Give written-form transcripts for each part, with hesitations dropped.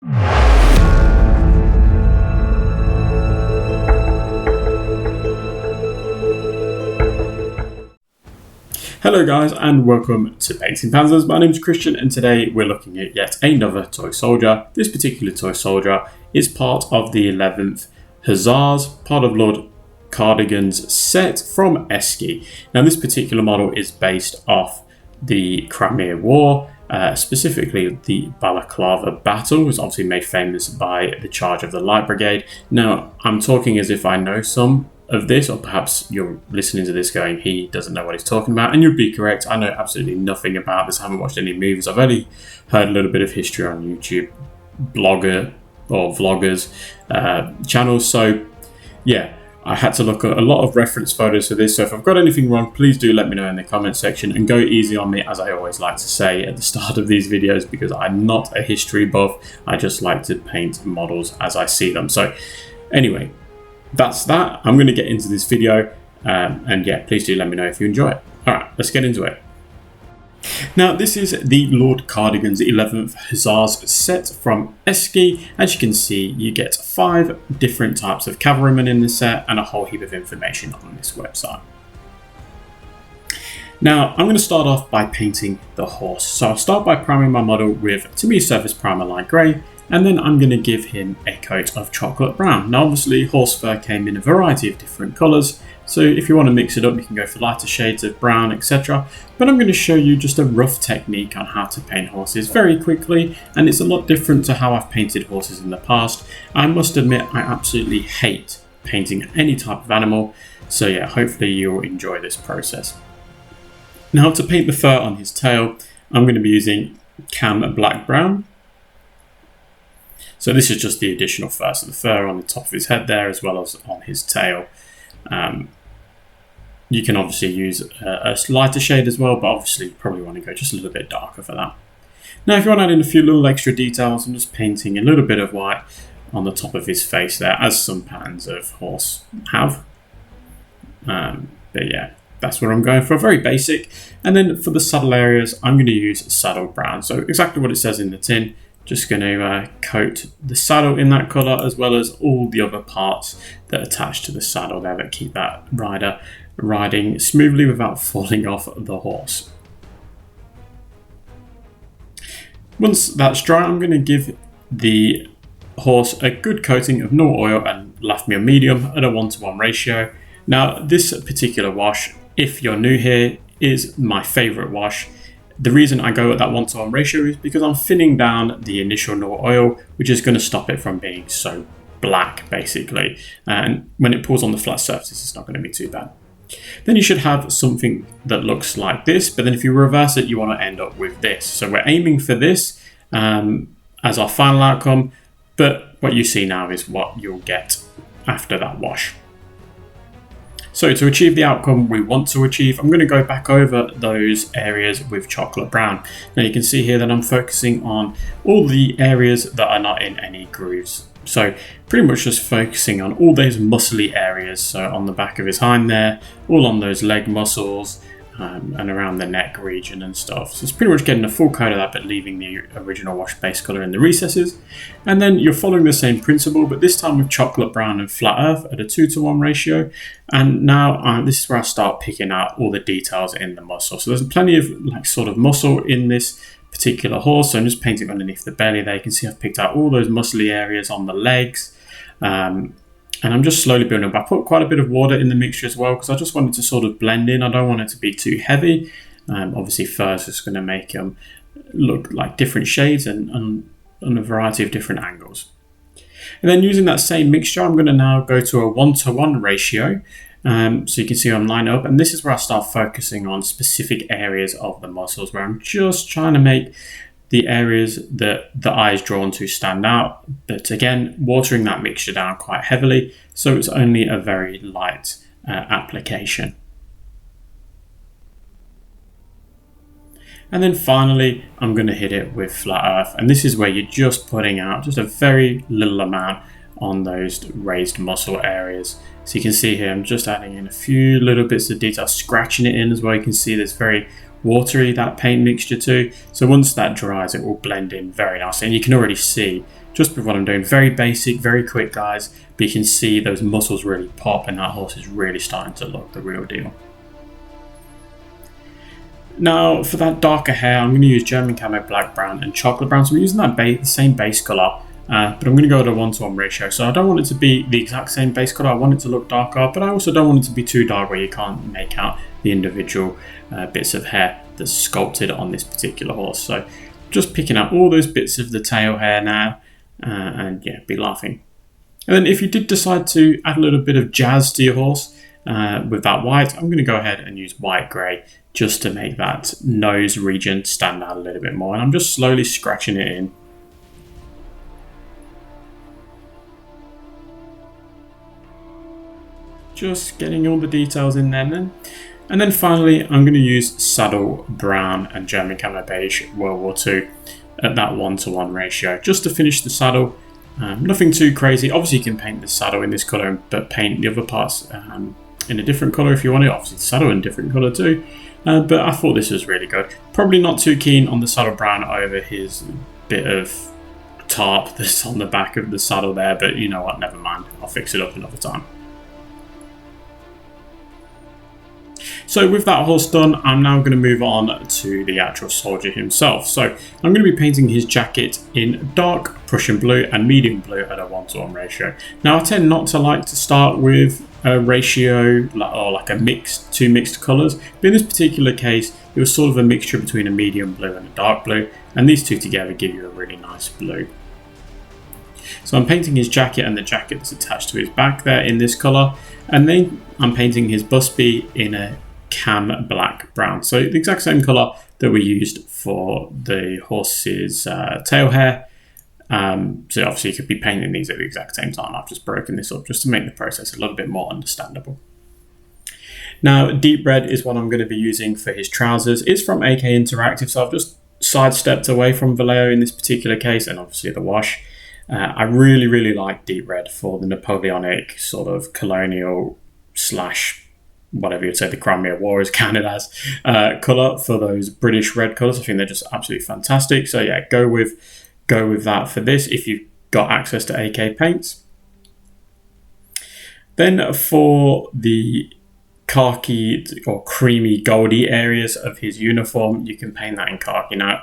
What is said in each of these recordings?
Hello guys and welcome to Painting Panzers. My name is Christian and today we're looking at yet another toy soldier. This particular toy soldier is part of the 11th Hussars, part of Lord Cardigan's set from ESCI. Now this particular model is based off the Crimea War, specifically the Balaclava battle. It was obviously made famous by the charge of the Light Brigade. Now I'm talking as if I know some of this, or perhaps you're listening to this going, he doesn't know what he's talking about, and you'd be correct. I know absolutely nothing about this. I haven't watched any movies. I've only heard a little bit of history on YouTube, blogger or vloggers channels. So yeah, I had to look at a lot of reference photos for this. So if I've got anything wrong, please do let me know in the comment section, and go easy on me, as I always like to say at the start of these videos, because I'm not a history buff. I just like to paint models as I see them. So anyway, that's that. I'm going to get into this video, and yeah, please do let me know if you enjoy it. Alright, let's get into it. Now this is the Lord Cardigan's 11th Hussars set from ESCI. As you can see, you get 5 different types of cavalrymen in the set and a whole heap of information on this website. Now I'm going to start off by painting the horse. So I'll start by priming my model with, to me, surface primer light grey, and then I'm going to give him a coat of chocolate brown. Now obviously horse fur came in a variety of different colours, so if you want to mix it up you can go for lighter shades of brown, etc. But I'm going to show you just a rough technique on how to paint horses very quickly, and it's a lot different to how I've painted horses in the past. I must admit I absolutely hate painting any type of animal, so yeah, hopefully you'll enjoy this process. Now to paint the fur on his tail, I'm going to be using cam black brown. So this is just the additional fur, so the fur on the top of his head there as well as on his tail. You can obviously use a lighter shade as well, but obviously you probably want to go just a little bit darker for that. Now if you want to add in a few little extra details, I'm just painting a little bit of white on the top of his face there, as some patterns of horse have. But yeah, that's what I'm going for, very basic. And then for the saddle areas, I'm going to use saddle brown. So exactly what it says in the tin. Just going to coat the saddle in that colour, as well as all the other parts that attach to the saddle there that keep that rider riding smoothly without falling off the horse. Once that's dry, I'm going to give the horse a good coating of normal oil and Lafmir medium at a 1:1 ratio. Now this particular wash, if you're new here, is my favourite wash. The reason I go at that 1:1 ratio is because I'm thinning down the initial normal oil, which is going to stop it from being so black, basically. And when it pulls on the flat surfaces, it's not going to be too bad. Then you should have something that looks like this, but then if you reverse it, you want to end up with this. So we're aiming for this as our final outcome, but what you see now is what you'll get after that wash. So to achieve the outcome we want to achieve, I'm going to go back over those areas with chocolate brown. Now you can see here that I'm focusing on all the areas that are not in any grooves. So pretty much just focusing on all those muscly areas. So on the back of his hind there, all on those leg muscles, and around the neck region and stuff. So it's pretty much getting a full coat of that, but leaving the original wash base colour in the recesses. And then you're following the same principle, but this time with chocolate brown and flat earth at a 2:1 ratio. And now this is where I start picking out all the details in the muscle. So there's plenty of like sort of muscle in this particular horse. So I'm just painting underneath the belly there. You can see I've picked out all those muscly areas on the legs. And I'm just slowly building up. I put quite a bit of water in the mixture as well, because I just wanted to sort of blend in. I don't want it to be too heavy. Obviously fur is just going to make them look like different shades and a variety of different angles. And then using that same mixture, I'm going to now go to a 1:1 ratio. So you can see I'm lined up, and this is where I start focusing on specific areas of the muscles, where I'm just trying to make the areas that the eye is drawn to stand out, but again, watering that mixture down quite heavily, so it's only a very light application. And then finally, I'm going to hit it with flat earth, and this is where you're just putting out just a very little amount on those raised muscle areas. So you can see here, I'm just adding in a few little bits of detail, scratching it in as well. You can see there's very watery, that paint mixture too. So once that dries, it will blend in very nicely. And you can already see just with what I'm doing, very basic, very quick guys, but you can see those muscles really pop and that horse is really starting to look the real deal. Now for that darker hair, I'm going to use German camo black, brown and chocolate brown. So I'm using that the same base colour, but I'm going to go at a 1-to-1 ratio. So I don't want it to be the exact same base colour, I want it to look darker, but I also don't want it to be too dark where you can't make out the individual bits of hair that's sculpted on this particular horse. So just picking out all those bits of the tail hair now, and yeah, be laughing. And then if you did decide to add a little bit of jazz to your horse with that white, I'm going to go ahead and use white grey just to make that nose region stand out a little bit more. And I'm just slowly scratching it in. Just getting all the details in there. And then finally, I'm going to use saddle brown and German camo beige World War II at that 1-to-1 ratio, just to finish the saddle. Nothing too crazy. Obviously, you can paint the saddle in this colour, but paint the other parts in a different colour if you want it. Obviously, the saddle in a different colour too. But I thought this was really good. Probably not too keen on the saddle brown over his bit of tarp that's on the back of the saddle there, but you know what, never mind. I'll fix it up another time. So with that horse done, I'm now going to move on to the actual soldier himself. So I'm going to be painting his jacket in dark Prussian blue and medium blue at a 1-to-1 ratio. Now I tend not to like to start with a ratio or like two mixed colours, but in this particular case it was sort of a mixture between a medium blue and a dark blue, and these two together give you a really nice blue. So I'm painting his jacket and the jacket that's attached to his back there in this colour, and then I'm painting his busby in a cam black brown, so the exact same colour that we used for the horse's tail hair. So obviously you could be painting these at the exact same time. I've just broken this up just to make the process a little bit more understandable. Now deep red is what I'm going to be using for his trousers. It's from AK Interactive, so I've just sidestepped away from Vallejo in this particular case, and obviously the wash. I really like deep red for the Napoleonic sort of colonial / whatever you'd say the Crimea War is counted as colour for those British red colours. I think they're just absolutely fantastic. So yeah, go with that for this if you've got access to AK paints. Then for the khaki or creamy goldy areas of his uniform, you can paint that in khaki. Now,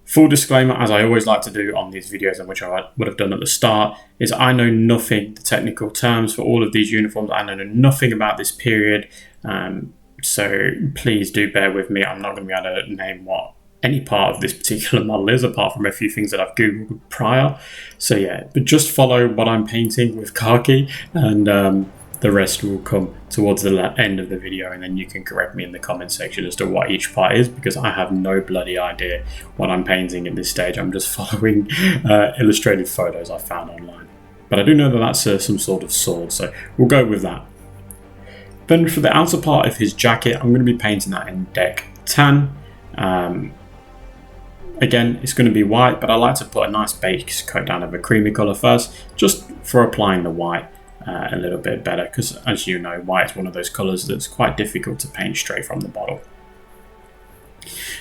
full disclaimer, as I always like to do on these videos, and which I would have done at the start, is I know nothing, the technical terms for all of these uniforms. I know nothing about this period, so please do bear with me. I'm not going to be able to name what any part of this particular model is, apart from a few things that I've googled prior. So yeah, but just follow what I'm painting with khaki, and the rest will come towards the end of the video, and then you can correct me in the comment section as to what each part is, because I have no bloody idea what I'm painting at this stage. I'm just following illustrated photos I found online. But I do know that that's some sort of sword, so we'll go with that. Then for the outer part of his jacket, I'm going to be painting that in deck tan. Again, it's going to be white, but I like to put a nice base coat down of a creamy colour first, just for applying the white a little bit better, because as you know, white is one of those colours that's quite difficult to paint straight from the bottle.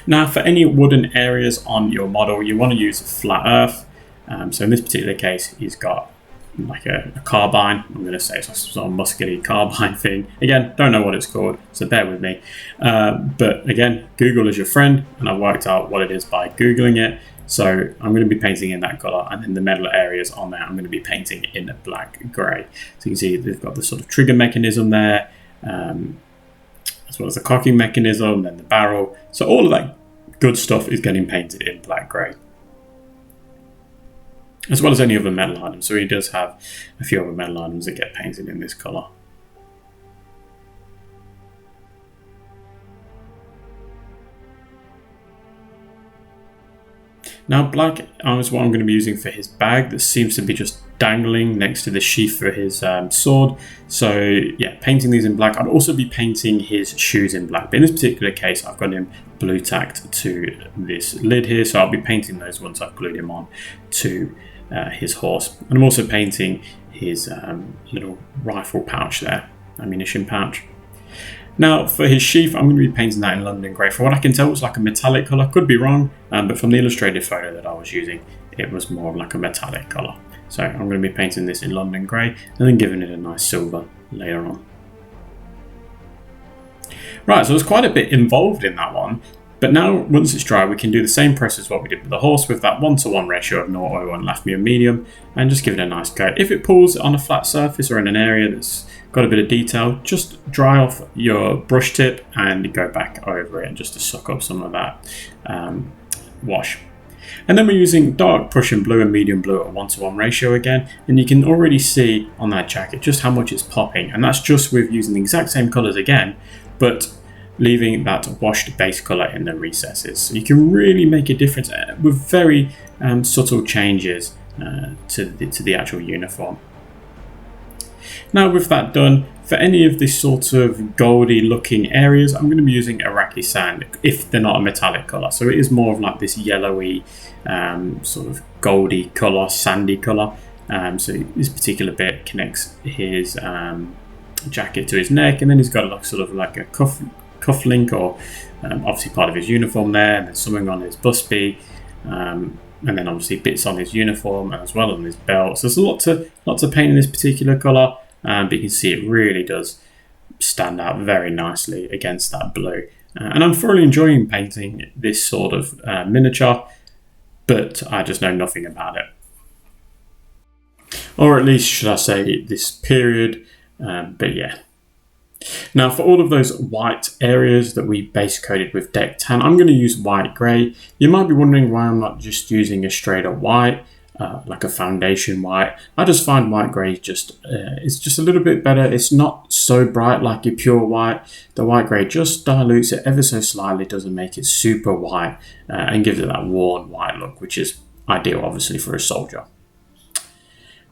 Now for any wooden areas on your model, you want to use flat earth. So in this particular case, he's got like a carbine. I'm going to say it's a sort of muscly carbine thing. Again, don't know what it's called, so bear with me. But again, Google is your friend, and I worked out what it is by Googling it. So I'm going to be painting in that colour, and then the metal areas on there I'm going to be painting in a black grey. So you can see they've got the sort of trigger mechanism there, as well as the cocking mechanism, then the barrel. So all of that good stuff is getting painted in black grey, as well as any other metal items. So he does have a few other metal items that get painted in this colour. Now black is what I'm going to be using for his bag that seems to be just dangling next to the sheath for his sword. So yeah, painting these in black. I'd also be painting his shoes in black, but in this particular case I've got him blue tacked to this lid here, so I'll be painting those once I've glued him on to his horse. And I'm also painting his little rifle pouch there, ammunition pouch. Now for his sheath, I'm going to be painting that in London grey. From what I can tell, it's like a metallic colour. Could be wrong, but from the illustrated photo that I was using, it was more of like a metallic colour. So I'm going to be painting this in London grey and then giving it a nice silver later on. Right, so there's quite a bit involved in that one. But now, once it's dry, we can do the same process as what we did with the horse with that 1-to-1 ratio of no oil and left me a medium, and just give it a nice coat. If it pulls on a flat surface or in an area that's got a bit of detail, just dry off your brush tip and go back over it just to suck up some of that wash. And then we're using dark Prussian blue and medium blue at a 1-to-1 ratio again, and you can already see on that jacket just how much it's popping, and that's just with using the exact same colours again, but leaving that washed base colour in the recesses. So you can really make a difference with very subtle changes to the actual uniform. Now with that done, for any of this sort of goldy looking areas, I'm going to be using Iraqi sand if they're not a metallic colour. So it is more of like this yellowy sort of goldy colour, sandy colour. So this particular bit connects his jacket to his neck, and then he's got like sort of like a cufflink or obviously part of his uniform there, and then something on his busby, and then obviously bits on his uniform as well as on his belt. So there's lots of paint in this particular colour, but you can see it really does stand out very nicely against that blue. And I'm thoroughly enjoying painting this sort of miniature, but I just know nothing about it. Or at least should I say this period, but yeah. Now for all of those white areas that we base coated with deck tan, I'm going to use white grey. You might be wondering why I'm not just using a straight up white, like a foundation white. I just find white grey it's just a little bit better. It's not so bright like your pure white. The white grey just dilutes it ever so slightly, doesn't make it super white, and gives it that worn white look, which is ideal obviously for a soldier.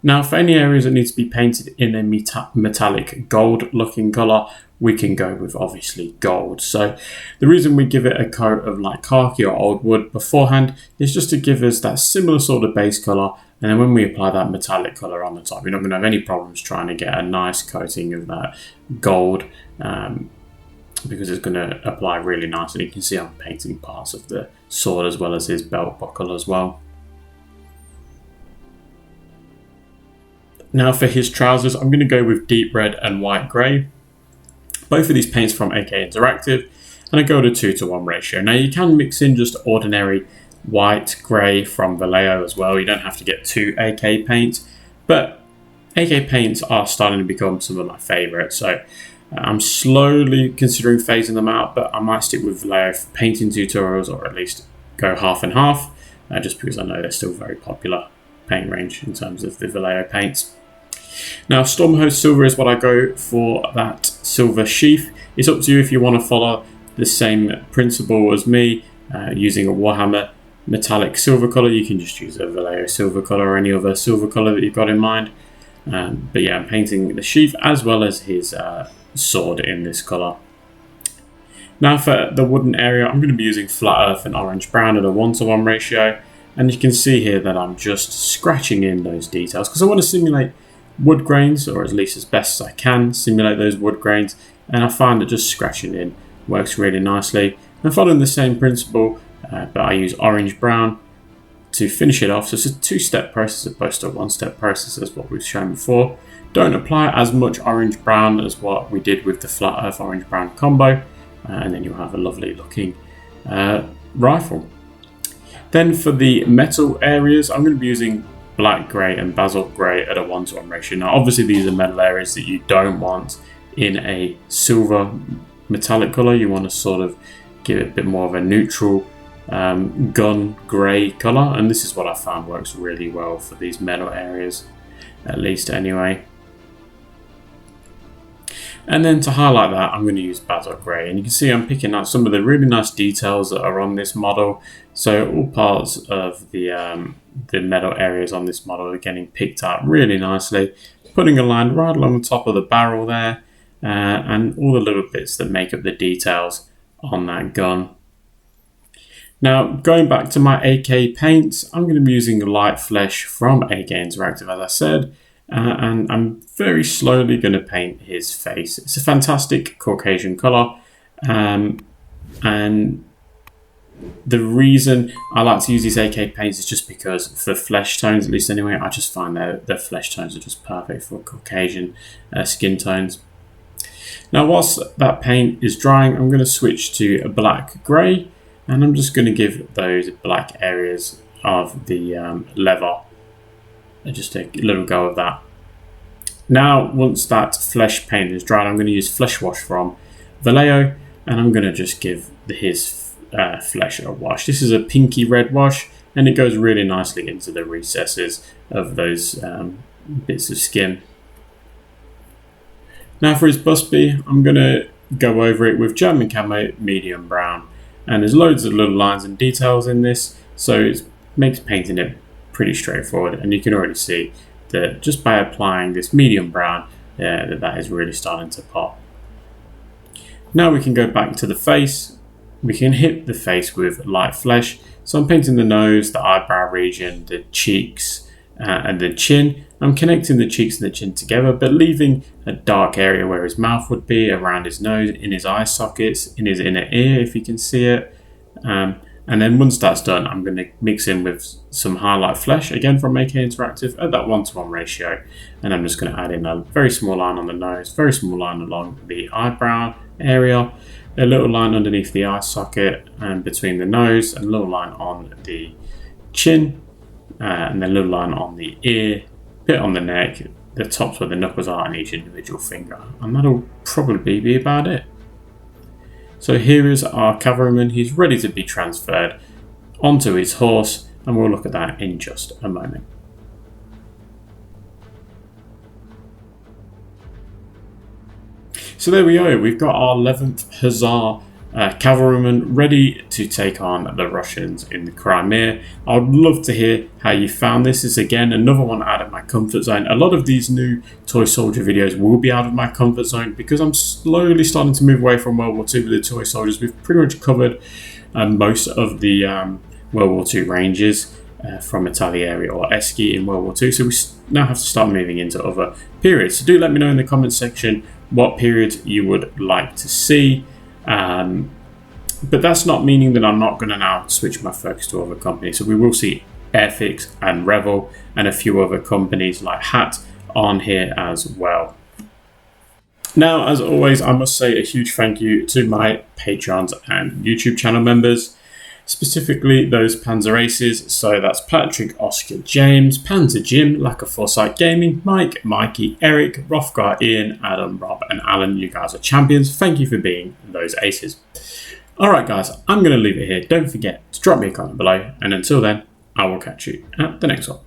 Now for any areas that need to be painted in a metallic gold looking colour, we can go with obviously gold. So the reason we give it a coat of like khaki or old wood beforehand is just to give us that similar sort of base colour, and then when we apply that metallic colour on the top, you're not going to have any problems trying to get a nice coating of that gold, because it's going to apply really nicely. You can see I'm painting parts of the sword as well as his belt buckle as well. Now for his trousers, I'm going to go with deep red and white grey. Both of these paints from AK Interactive, and I go to 2-to-1 ratio. Now you can mix in just ordinary white grey from Vallejo as well. You don't have to get 2 AK paints, but AK paints are starting to become some of my favourites. So I'm slowly considering phasing them out, but I might stick with Vallejo for painting tutorials, or at least go half and half, just because I know they're still very popular paint range in terms of the Vallejo paints. Now Stormhose Silver is what I go for that silver sheath. It's up to you if you want to follow the same principle as me, using a Warhammer metallic silver colour. You can just use a Vallejo silver colour or any other silver colour that you've got in mind. But yeah, I'm painting the sheath as well as his sword in this colour. Now for the wooden area, I'm going to be using flat earth and orange brown at a 1-to-1 ratio. And you can see here that I'm just scratching in those details because I want to simulate wood grains, or at least as best as I can simulate those wood grains, and I find that just scratching in works really nicely. I'm following the same principle, but I use orange brown to finish it off. So it's a 2-step process as opposed to a 1-step process as what we've shown before. Don't apply as much orange brown as what we did with the flat earth orange brown combo, and then you'll have a lovely looking rifle. Then for the metal areas, I'm going to be using black grey and basalt grey at a 1-to-1 ratio. Now obviously these are metal areas that you don't want in a silver metallic colour. You want to sort of give it a bit more of a neutral gun grey colour, and this is what I found works really well for these metal areas, at least anyway. And then to highlight that, I'm going to use basalt grey, and you can see I'm picking out some of the really nice details that are on this model. So all parts of the metal areas on this model are getting picked out really nicely, putting a line right along the top of the barrel there, and all the little bits that make up the details on that gun. Now going back to my AK paints, I'm going to be using Light Flesh from AK Interactive, as I said, and I'm very slowly going to paint his face. It's a fantastic Caucasian colour, and the reason I like to use these AK paints is just because for flesh tones, at least anyway, I just find their flesh tones are just perfect for Caucasian skin tones. Now whilst that paint is drying, I'm going to switch to a black grey, and I'm just going to give those black areas of the leather just a little go of that. Now once that flesh paint is dried, I'm going to use flesh wash from Vallejo, and I'm going to just give his flesh a wash. This is a pinky red wash, and it goes really nicely into the recesses of those bits of skin. Now for his busby, I'm going to go over it with German camo medium brown, and there's loads of little lines and details in this, so it makes painting it pretty straightforward, and you can already see that just by applying this medium brown, that is really starting to pop. Now we can go back to the face. We can hit the face with light flesh. So I'm painting the nose, the eyebrow region, the cheeks, and the chin. I'm connecting the cheeks and the chin together, but leaving a dark area where his mouth would be, around his nose, in his eye sockets, in his inner ear, if you can see it. And then once that's done, I'm going to mix in with some highlight flesh, again from AK Interactive, at that 1:1 ratio. And I'm just going to add in a very small line on the nose, very small line along the eyebrow area, a little line underneath the eye socket and between the nose, and a little line on the chin, and then a little line on the ear, bit on the neck, the tops where the knuckles are on each individual finger. And that'll probably be about it. So here is our cavalryman. He's ready to be transferred onto his horse, and we'll look at that in just a moment. So there we go, we've got our 11th Hussar cavalryman ready to take on the Russians in the Crimea. I would love to hear how you found this. This is again another one out of my comfort zone. A lot of these new toy soldier videos will be out of my comfort zone because I'm slowly starting to move away from World War II with the toy soldiers. We've pretty much covered most of the World War II ranges from italeri or ESCI in World War II. So we now have to start moving into other periods. So do let me know in the comment section what period you would like to see. But that's not meaning that I'm not going to now switch my focus to other companies. So we will see Airfix and Revell and a few other companies like Hat on here as well. Now, as always, I must say a huge thank you to my Patrons and YouTube channel members, specifically those Panzer Aces. So that's Patrick, Oscar, James, Panzer Jim, Lack of Foresight Gaming, Mike, Mikey, Eric, Rothgar, Ian, Adam, Rob, and Alan. You guys are champions. Thank you for being those aces. Alright guys, I'm going to leave it here. Don't forget to drop me a comment below, and until then, I will catch you at the next one.